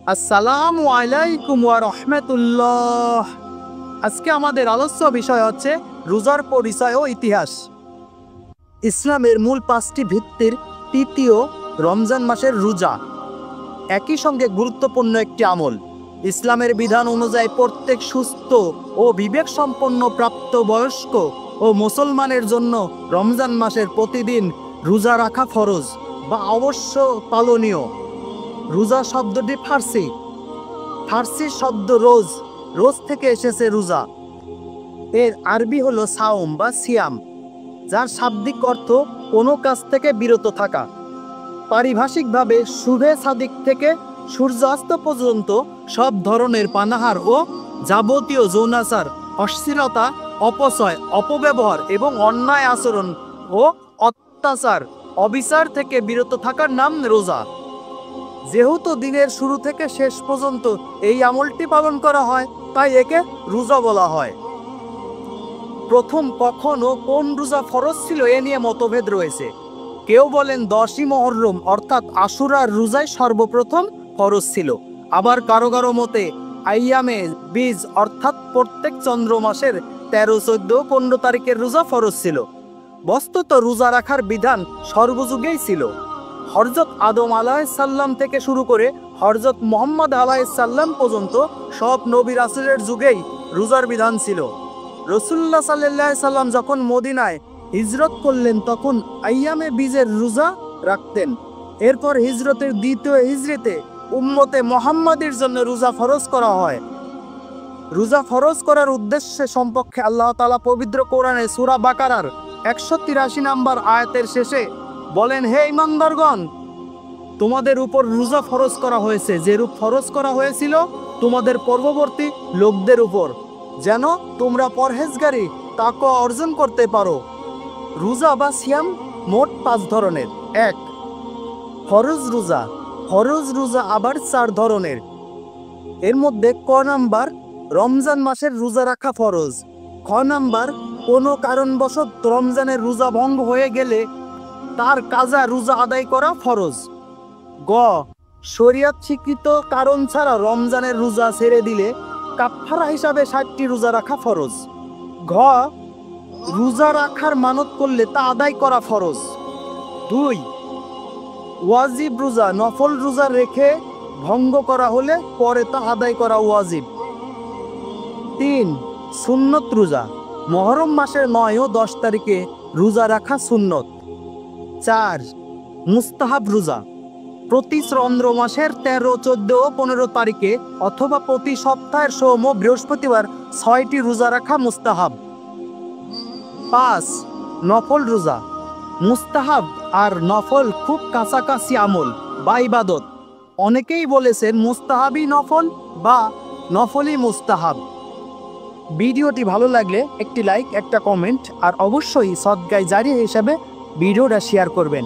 আসসালামু আলাইকুম ওয়া রাহমাতুল্লাহ। আজকে আমাদের আলোচ্য বিষয় হচ্ছে রোজার পরিচয় ও ইতিহাস। ইসলামের মূল 5টি ভিত্তির তৃতীয় রমজান মাসের রোজা একই সঙ্গে গুরুত্বপূর্ণ একটি আমল। ইসলামের বিধান অনুযায়ী প্রত্যেক সুস্থ ও বিবেক সম্পন্ন প্রাপ্তবয়স্ক ও মুসলমানের জন্য রমজান মাসের প্রতিদিন রোজা রাখা ফরজ বা অবশ্য পালনীয়। রোজা শব্দটি ফার্সি শব্দ রোজ থেকে এসেছে রোজা। এর আরবি হলো সাওম বা সিয়াম, যার শাব্দিক অর্থ কোনো কাজ থেকে বিরত থাকা। পারিভাষিকভাবে শুভে সাদিক থেকে সূর্যাস্ত পর্যন্ত সব ধরনের পানাহার ও যাবতীয় যৌনাচার, অশ্লীলতা, অপচয়, অপব্যবহার এবং অন্যায় আচরণ ও অত্যাচার, অবিচার থেকে বিরত থাকার নাম রোজা। যেহেতু দিনের শুরু থেকে শেষ পর্যন্ত এই আমলটি পালন করা হয়, তাই একে রোজা বলা হয়। প্রথম কখন ও কোন রোজা ফরজ ছিল এ নিয়ে মতভেদ রয়েছে। কেউ বলেন 10ই মুহররম অর্থাৎ আশুরার রোজাই সর্বপ্রথম ফরজ ছিল। আবার কারো কারো মতে আইয়ামে বীজ অর্থাৎ প্রত্যেক চন্দ্র মাসের 13, 14, 15 তারিখের রোজা ফরজ ছিল। বস্তুত রোজা রাখার বিধান সর্বযুগেই ছিল। হযরত আদম আলাইহিসসালাম থেকে শুরু করে হযরত মুহাম্মদ আলাইহিসসালাম পর্যন্ত সব নবী রাসূলের যুগেই রোজার বিধান ছিল। রাসূলুল্লাহ সাল্লাল্লাহু আলাইহি সাল্লাম যখন মদিনায় হিজরত করলেন তখন আইয়ামে বীজের রোজা রাখতেন। এরপর হিজরতের দ্বিতীয় হিজরিতে উম্মতে মুহাম্মাদের জন্য রোজা ফরজ করা হয়। রোজা ফরজ করার উদ্দেশ্য সম্পর্কে আল্লাহ তাআলা পবিত্র কোরআনে সূরা বাকারার 183 নম্বর আয়াতের শেষে বলেন, হে ঈমানদারগণ, তোমাদের উপর রোজা ফরজ করা হয়েছে যেরূপ ফরজ করা হয়েছিল তোমাদের পূর্ববর্তী লোকদের উপর, যেন তোমরা পরহেজগারি তাকওয়া অর্জন করতে পারো। রোজা বা সিয়াম মোট 5 ধরনের। 1. ফরজ রোজা আবার 4 ধরনের। এর মধ্যে ক নাম্বার রমজান মাসের রোজা রাখা ফরজ। খ নাম্বার কোনো কারণবশত রমজানের রোজা ভঙ্গ হয়ে গেলে তার কাজা রোজা আদায় করা ফরজ। গ শরীয়ত স্বীকৃত কারণ ছাড়া রমজানের রোজা ছেড়ে দিলে কাফফারা হিসাবে 60টি রোজা রাখা ফরজ। ঘ রোজা রাখার মানত করলে তা আদায় করা ফরজ। 2. ওয়াজিব রোজা নফল রোজা রেখে ভঙ্গ করা হলে পরে তা আদায় করা ওয়াজিব। 3. সুন্নত রোজা মুহররম মাসের 9 ও 10 তারিখে রোজা রাখা সুন্নত। 4. মুস্তাহাব রোজা প্রতি চন্দ্র মাসের 13, 14 ও 15 তারিখে অথবা প্রতি সপ্তাহের সোম ও বৃহস্পতিবার 6টি রোজা রাখা মুস্তাহাব। 5. নফল রোজা মুস্তাহাব আর নফল খুব কাছাকাছি আমল বা ইবাদত। অনেকেই বলেছেন মুস্তাহাবই নফল বা নফলই মুস্তাহাব। ভিডিওটি ভালো লাগলে একটি লাইক, একটা কমেন্ট আর অবশ্যই সদকায়ে জারিয়া হিসাবে ভিডিওটা শেয়ার করবেন।